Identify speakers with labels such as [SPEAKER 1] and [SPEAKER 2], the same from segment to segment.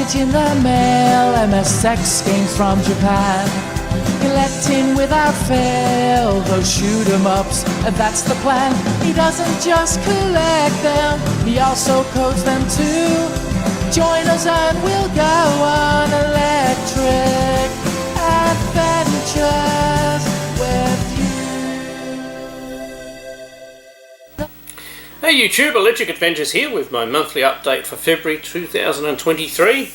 [SPEAKER 1] package in the mail, MSX games from Japan. Collecting without fail those shoot 'em ups, and that's the plan. He doesn't just collect them, he also codes them too. Join us and we'll go on electric adventures with you.
[SPEAKER 2] Hey YouTube, Electric Adventures here with my monthly update for February 2023.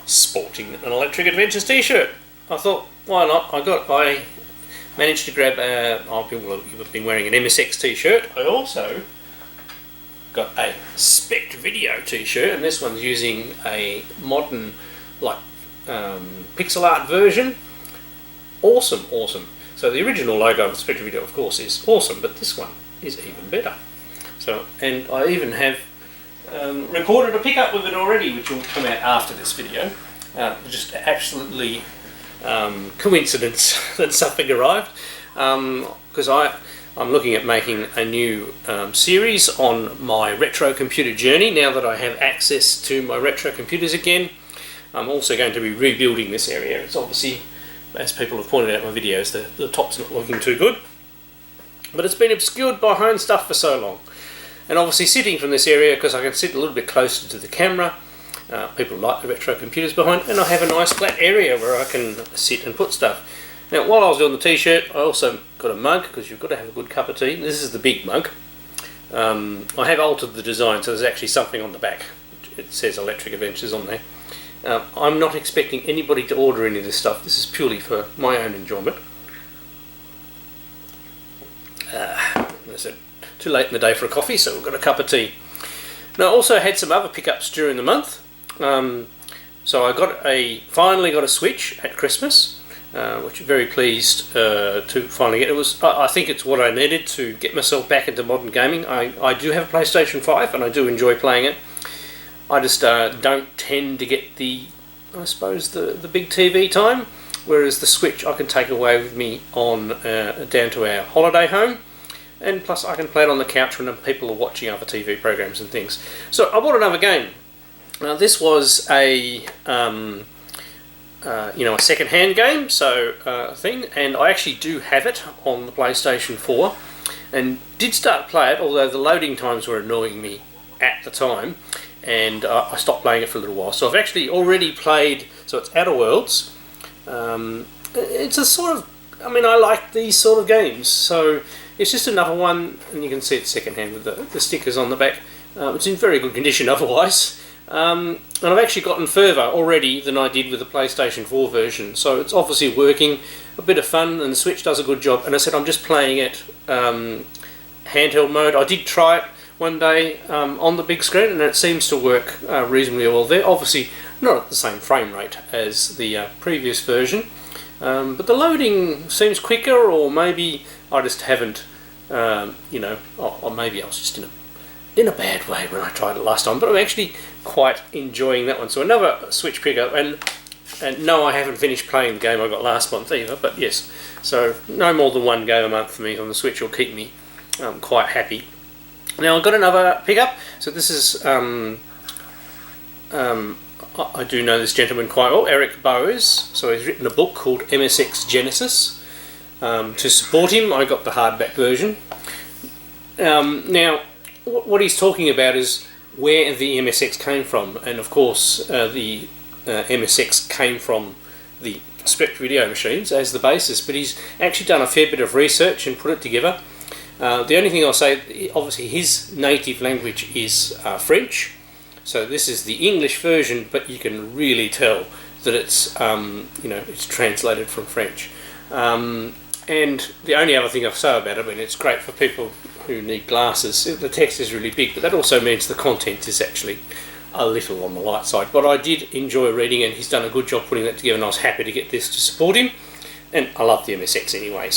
[SPEAKER 2] Sporting an Electric Adventures t-shirt. I thought, why not? I managed to grab people have been wearing an MSX t-shirt. I also got a Spectravideo t-shirt, and this one's using a modern pixel art version. Awesome. So the original logo of Spectravideo, of course, is awesome, but this one is even better. So, and I even have recorded a pickup with it already, which will come out after this video. Just absolutely coincidence that something arrived, because I'm looking at making a new series on my retro computer journey. Now that I have access to my retro computers again, I'm also going to be rebuilding this area. It's obviously, as people have pointed out in my videos, the top's not looking too good, but it's been obscured behind stuff for so long. And obviously sitting from this area, because I can sit a little bit closer to the camera, people like the retro computers behind, and I have a nice flat area where I can sit and put stuff. Now, while I was doing the t-shirt, I also got a mug, because you've got to have a good cup of tea. This is the big mug. I have altered the design, so there's actually something on the back. It says Electric Adventures on there. I'm not expecting anybody to order any of this stuff. This is purely for my own enjoyment. That's it. Too late in the day for a coffee, so we've got a cup of tea. Now, I also had some other pickups during the month. So I finally got a Switch at Christmas, which I'm very pleased to finally get. I think it's what I needed to get myself back into modern gaming. I do have a PlayStation 5 and I do enjoy playing it. I just don't tend to get the big TV time, whereas the Switch I can take away with me on down to our holiday home. And plus I can play it on the couch when people are watching other TV programs and things. So I bought another game. Now this was a second-hand game thing, and I actually do have it on the PlayStation 4, and did start to play it, although the loading times were annoying me at the time, and I stopped playing it for a little while. So I've actually already played. So it's Outer Worlds. It's a sort of, I like these sort of games. So it's just another one, and you can see it's second-hand with the stickers on the back. It's in very good condition otherwise. And I've actually gotten further already than I did with the PlayStation 4 version. So it's obviously working, a bit of fun, and the Switch does a good job. And I said I'm just playing it handheld mode. I did try it one day on the big screen, and it seems to work reasonably well there. Obviously not at the same frame rate as the previous version. But the loading seems quicker, or maybe I just haven't, or maybe I was just in a bad way when I tried it last time. But I'm actually quite enjoying that one. So another Switch pickup, and no, I haven't finished playing the game I got last month either. But yes, so no more than one game a month for me on the Switch will keep me quite happy. Now I've got another pickup. So this is I do know this gentleman quite well, Eric Bowes. So he's written a book called MSX Genesis. To support him, I got the hardback version. Now, what he's talking about is where the MSX came from, and of course the MSX came from the Spectravideo machines as the basis, but he's actually done a fair bit of research and put it together. The only thing I'll say, obviously his native language is French, so this is the English version, but you can really tell that it's it's translated from French. And the only other thing I'll say about it, it's great for people who need glasses. The text is really big, but that also means the content is actually a little on the light side. But I did enjoy reading, and he's done a good job putting that together, and I was happy to get this to support him. And I love the MSX anyway.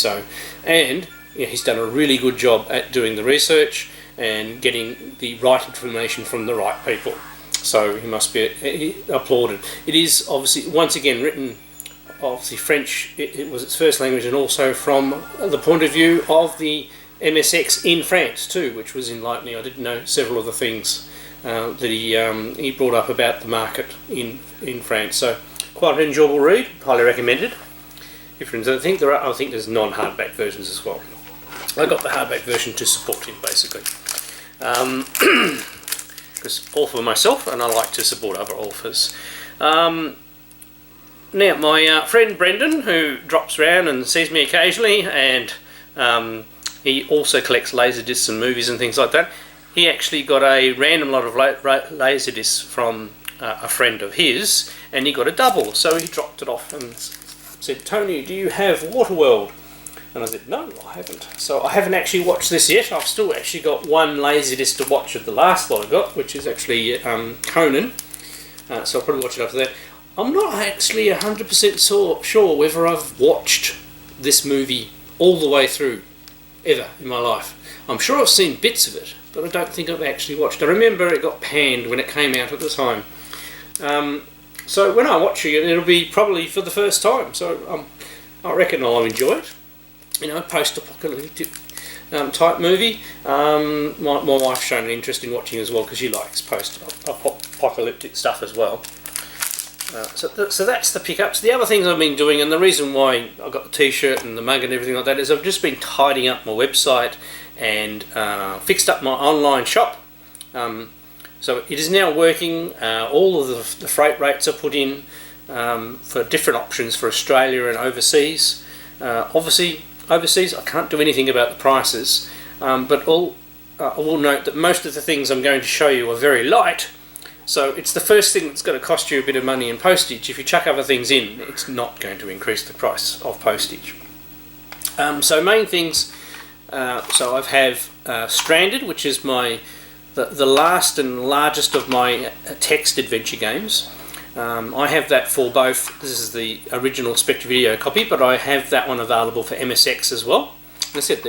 [SPEAKER 2] He's done a really good job at doing the research and getting the right information from the right people. So he must be applauded. It is obviously, once again, written. Obviously French, it was its first language, and also from the point of view of the MSX in France too, which was enlightening. I didn't know several of the things that he brought up about the market in France. So quite an enjoyable read, highly recommended. If you're into the thing, I think there's non-hardback versions as well. I got the hardback version to support him, basically. Because author myself, and I like to support other authors. Now, my friend Brendan, who drops around and sees me occasionally, and he also collects laserdiscs and movies and things like that, he actually got a random lot of laserdiscs from a friend of his, and he got a double, so he dropped it off and said, "Tony, do you have Waterworld?" And I said, "No, I haven't." So I haven't actually watched this yet. I've still actually got one laserdisc to watch of the last lot I got, which is actually Conan. So I'll probably watch it after that. I'm not actually 100% sure whether I've watched this movie all the way through, ever in my life. I'm sure I've seen bits of it, but I don't think I've actually watched it. I remember it got panned when it came out at the time. So when I watch it, it'll be probably for the first time. So I reckon I'll enjoy it. You know, post-apocalyptic type movie. My wife's shown an interest in watching as well because she likes post-apocalyptic stuff as well. So that's the pickups. The other things I've been doing, and the reason why I got the t-shirt and the mug and everything like that, is I've just been tidying up my website and fixed up my online shop. So it is now working. All of the freight rates are put in for different options for Australia and overseas. Obviously, overseas I can't do anything about the prices, but I will note that most of the things I'm going to show you are very light. So it's the first thing that's going to cost you a bit of money in postage. If you chuck other things in, it's not going to increase the price of postage. So main things, so I have Stranded, which is the last and largest of my text adventure games. I have that for both. This is the original Spectravideo copy, but I have that one available for MSX as well. That's it.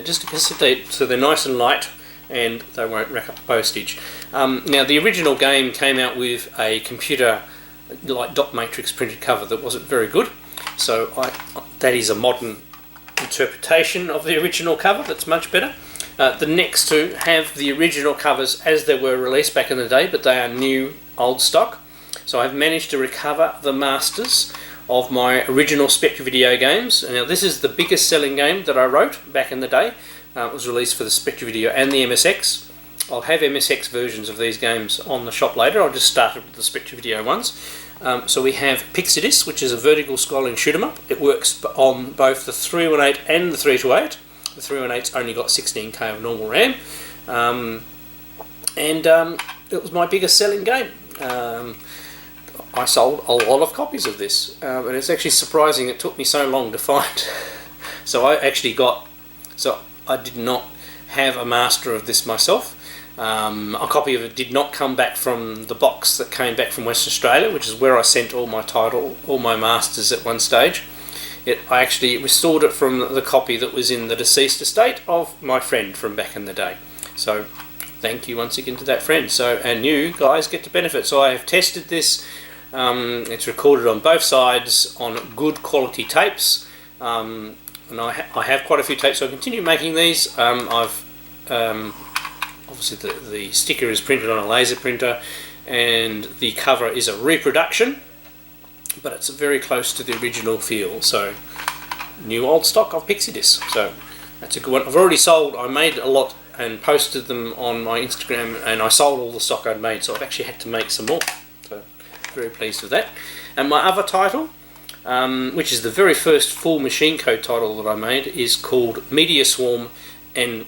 [SPEAKER 2] So they're nice and light, and they won't rack up postage. Now, the original game came out with a computer like dot matrix printed cover that wasn't very good. So that is a modern interpretation of the original cover that's much better. The next two have the original covers as they were released back in the day, but they are new, old stock. So I've managed to recover the masters of my original Spectravideo games. Now, this is the biggest selling game that I wrote back in the day. It was released for the Spectravideo and the MSX. I'll have MSX versions of these games on the shop later. I'll just start with the Spectravideo ones. So we have Pixidis, which is a vertical scrolling shoot 'em up. It works on both the 318 and the 328. The 318's only got 16K of normal RAM. It was my biggest selling game. I sold a lot of copies of this, and it's actually surprising it took me so long to find. I did not have a master of this myself. A copy of it did not come back from the box that came back from Western Australia, which is where I sent all my masters at one stage. I actually restored it from the copy that was in the deceased estate of my friend from back in the day. So thank you once again to that friend. And you guys get to benefit. So I have tested this. It's recorded on both sides on good quality tapes. And I have quite a few tapes, so I continue making these. Obviously the sticker is printed on a laser printer, and the cover is a reproduction, but it's very close to the original feel. So new old stock of Pixidis. So that's a good one. I've already sold. I made a lot and posted them on my Instagram, and I sold all the stock I'd made. So I've actually had to make some more. So very pleased with that. And my other title, which is the very first full machine code title that I made, is called Meteor Swarm, and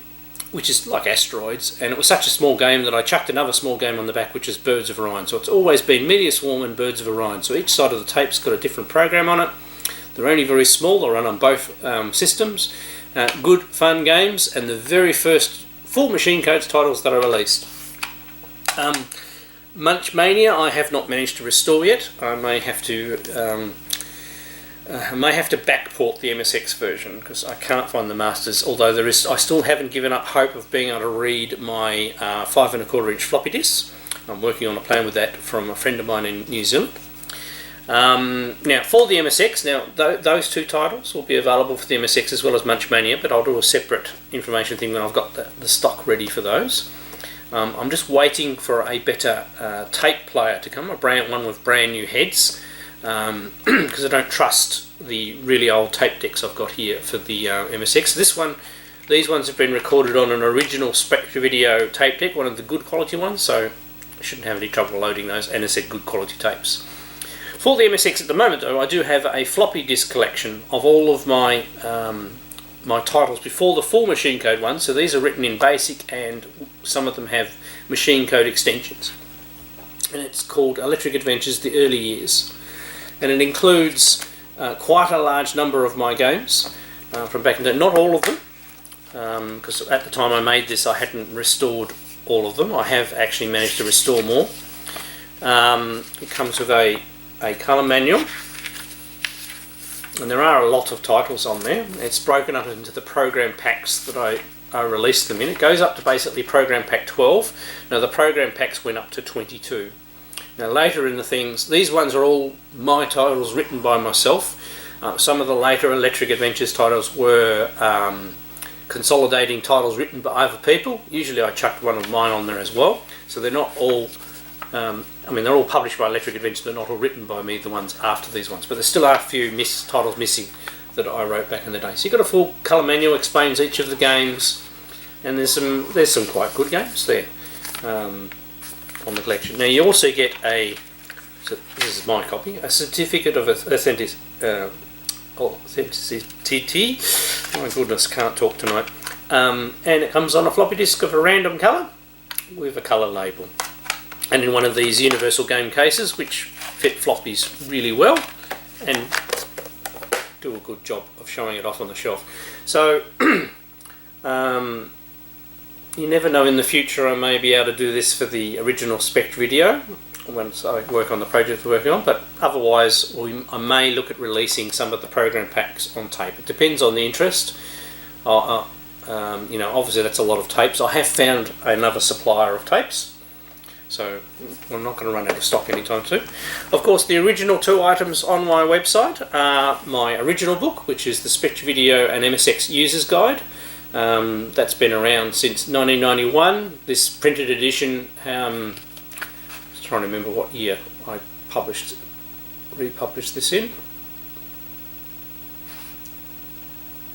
[SPEAKER 2] which is like asteroids, and it was such a small game that I chucked another small game on the back, which is Birds of Orion. So it's always been Meteor Swarm and Birds of Orion. So each side of the tape's got a different program on it. They're only very small. They run on both systems. Good, fun games, and the very first full machine codes titles that I released. Munch Mania I have not managed to restore yet. I may have to backport the MSX version because I can't find the masters, although I still haven't given up hope of being able to read my 5 1/4 inch floppy disks. I'm working on a plan with that from a friend of mine in New Zealand. Now for the MSX, those two titles will be available for the MSX as well as Munch Mania, but I'll do a separate information thing when I've got the stock ready for those. I'm just waiting for a better tape player to come, one with brand new heads, because I don't trust the really old tape decks I've got here for the MSX. These ones have been recorded on an original Spectravideo tape deck, one of the good quality ones, so I shouldn't have any trouble loading those, and I said good quality tapes. For the MSX at the moment though, I do have a floppy disk collection of all of my my titles before the full machine code ones. So these are written in BASIC, and some of them have machine code extensions. And it's called Electric Adventures: The Early Years. And it includes quite a large number of my games from back in the day. Not all of them, because at the time I made this I hadn't restored all of them. I have actually managed to restore more. It comes with a colour manual, and there are a lot of titles on there. It's broken up into the program packs that I released them in. It goes up to basically program pack 12. Now the program packs went up to 22. Now later in the things, these ones are all my titles written by myself. Some of the later Electric Adventures titles were consolidating titles written by other people. Usually I chucked one of mine on there as well. So they're not all, they're all published by Electric Adventures, but not all written by me, the ones after these ones. But there still are a few titles missing that I wrote back in the day. So you've got a full colour manual, explains each of the games, and there's some quite good games there on the collection. Now you also get this is my copy, a certificate of authenticity. My goodness, can't talk tonight. And it comes on a floppy disk of a random colour with a colour label, and in one of these universal game cases which fit floppies really well and do a good job of showing it off on the shelf. So you never know, in the future I may be able to do this for the original Spectravideo once I work on the project we're working on, but otherwise I may look at releasing some of the program packs on tape. It depends on the interest. Obviously that's a lot of tapes. I have found another supplier of tapes, so I'm not going to run out of stock anytime soon. Of course, the original two items on my website are my original book, which is the Spectravideo and MSX User's Guide. That's been around since 1991. This printed edition, I'm trying to remember what year I republished this in.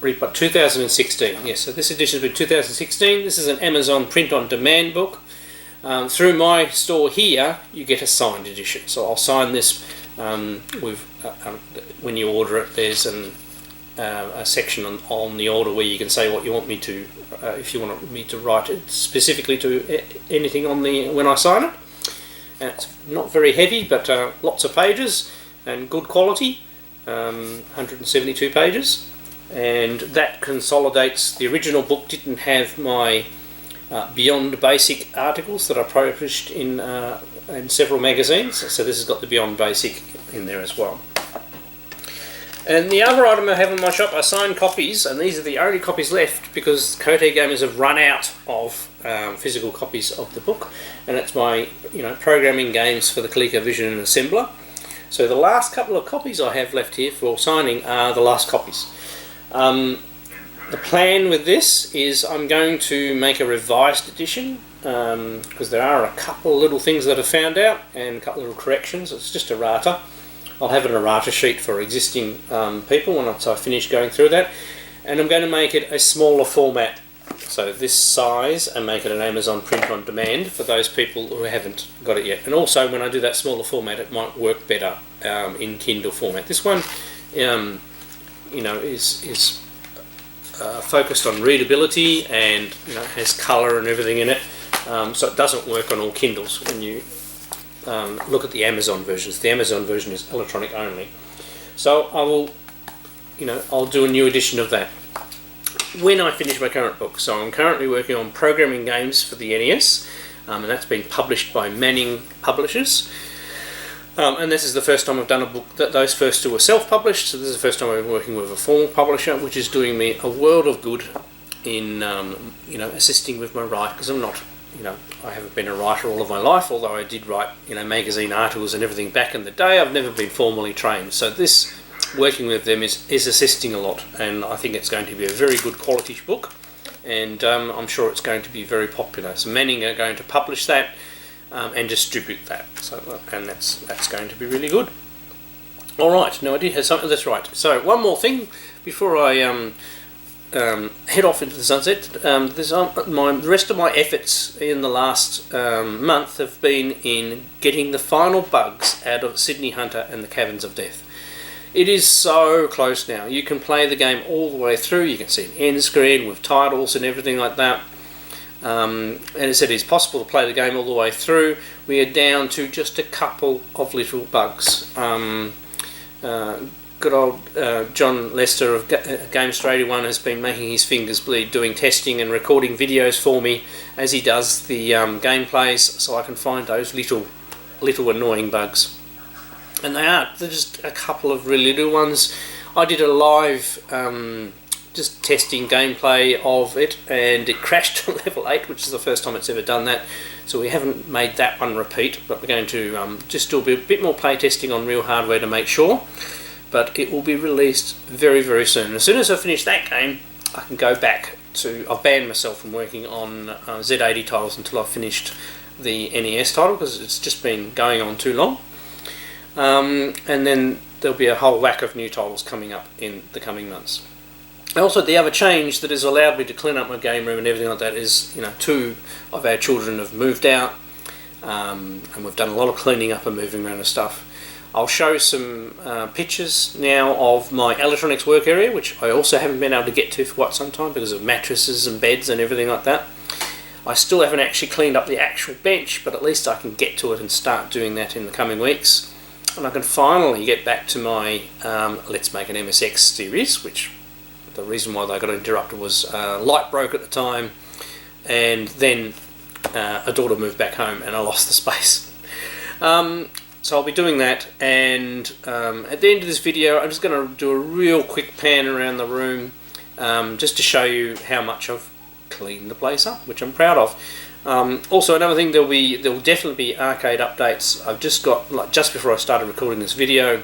[SPEAKER 2] 2016, yes, so this edition has been 2016. This is an Amazon print-on-demand book. Through my store here, you get a signed edition. So I'll sign this when you order it. There's a section on the order where you can say what you want me to, if you want me to write it specifically to anything on when I sign it. And it's not very heavy, but lots of pages and good quality, 172 pages. And that consolidates. The original book didn't have my Beyond Basic articles that I published in several magazines, so this has got the Beyond Basic in there as well. And the other item I have in my shop are signed copies, and these are the only copies left because Kote gamers have run out of physical copies of the book, and it's my programming games for the ColecoVision and Assembler. So the last couple of copies I have left here for signing are the last copies. The plan with this is I'm going to make a revised edition because there are a couple of little things that I found out and a couple of little corrections. It's just errata. I'll have an errata sheet for existing people once I finish going through that, and I'm going to make it a smaller format, so this size, and make it an Amazon print on demand for those people who haven't got it yet. And also when I do that smaller format, it might work better in Kindle format. This one is focused on readability and has colour and everything in it, so it doesn't work on all Kindles. When you look at the Amazon versions, the Amazon version is electronic only. So I will, I'll do a new edition of that when I finish my current book. So I'm currently working on programming games for the NES, and that's been published by Manning Publishers. And this is the first time I've done a book that those first two were self-published, so this is the first time I'm working with a formal publisher, which is doing me a world of good in assisting with my writing, because I'm not, I haven't been a writer all of my life, although I did write magazine articles and everything back in the day. I've never been formally trained, so this working with them is assisting a lot, and I think it's going to be a very good quality book, and I'm sure it's going to be very popular. So Manning are going to publish that and distribute that. So and that's going to be really good. All right, now I did have something. That's right. So one more thing before I head off into the sunset. The rest of my efforts in the last month have been in getting the final bugs out of Sydney Hunter and the Caverns of Death. It is so close now. You can play the game all the way through. You can see an end screen with titles and everything like that. And as I said, it's possible to play the game all the way through. We are down to just a couple of little bugs. Good old John Lester of Games 81 has been making his fingers bleed doing testing and recording videos for me as he does the gameplays, so I can find those little annoying bugs. And they're just a couple of really little ones. I did a live just testing gameplay of it, and it crashed to level 8, which is the first time it's ever done that. So we haven't made that one repeat, but we're going to just do a bit more play testing on real hardware to make sure. But it will be released very, very soon. And as soon as I finish that game, I can go back to... I've banned myself from working on Z80 titles until I've finished the NES title, because it's just been going on too long. And then there'll be a whole whack of new titles coming up in the coming months. Also, the other change that has allowed me to clean up my game room and everything like that is, 2 of our children have moved out, and we've done a lot of cleaning up and moving around and stuff. I'll show some pictures now of my electronics work area, which I also haven't been able to get to for quite some time because of mattresses and beds and everything like that. I still haven't actually cleaned up the actual bench, but at least I can get to it and start doing that in the coming weeks. And I can finally get back to my Let's Make an MSX series, which the reason why they got interrupted was light broke at the time, and then a daughter moved back home and I lost the space. So I'll be doing that, and at the end of this video I'm just going to do a real quick pan around the room just to show you how much I've cleaned the place up, which I'm proud of. Also, another thing, there will definitely be arcade updates. I've just got, just before I started recording this video,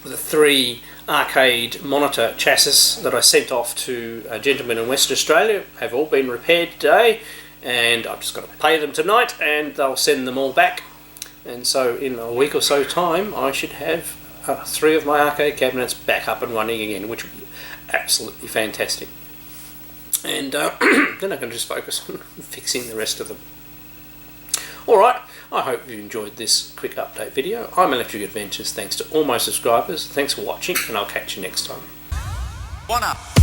[SPEAKER 2] the 3 arcade monitor chassis that I sent off to a gentleman in Western Australia have all been repaired today, and I've just got to pay them tonight and they'll send them all back. And so in a week or so time I should have 3 of my arcade cabinets back up and running again, which would be absolutely fantastic. And then I can just focus on fixing the rest of them. Alright, I hope you enjoyed this quick update video. I'm Electric Adventures. Thanks to all my subscribers. Thanks for watching, and I'll catch you next time.
[SPEAKER 3] 1 up.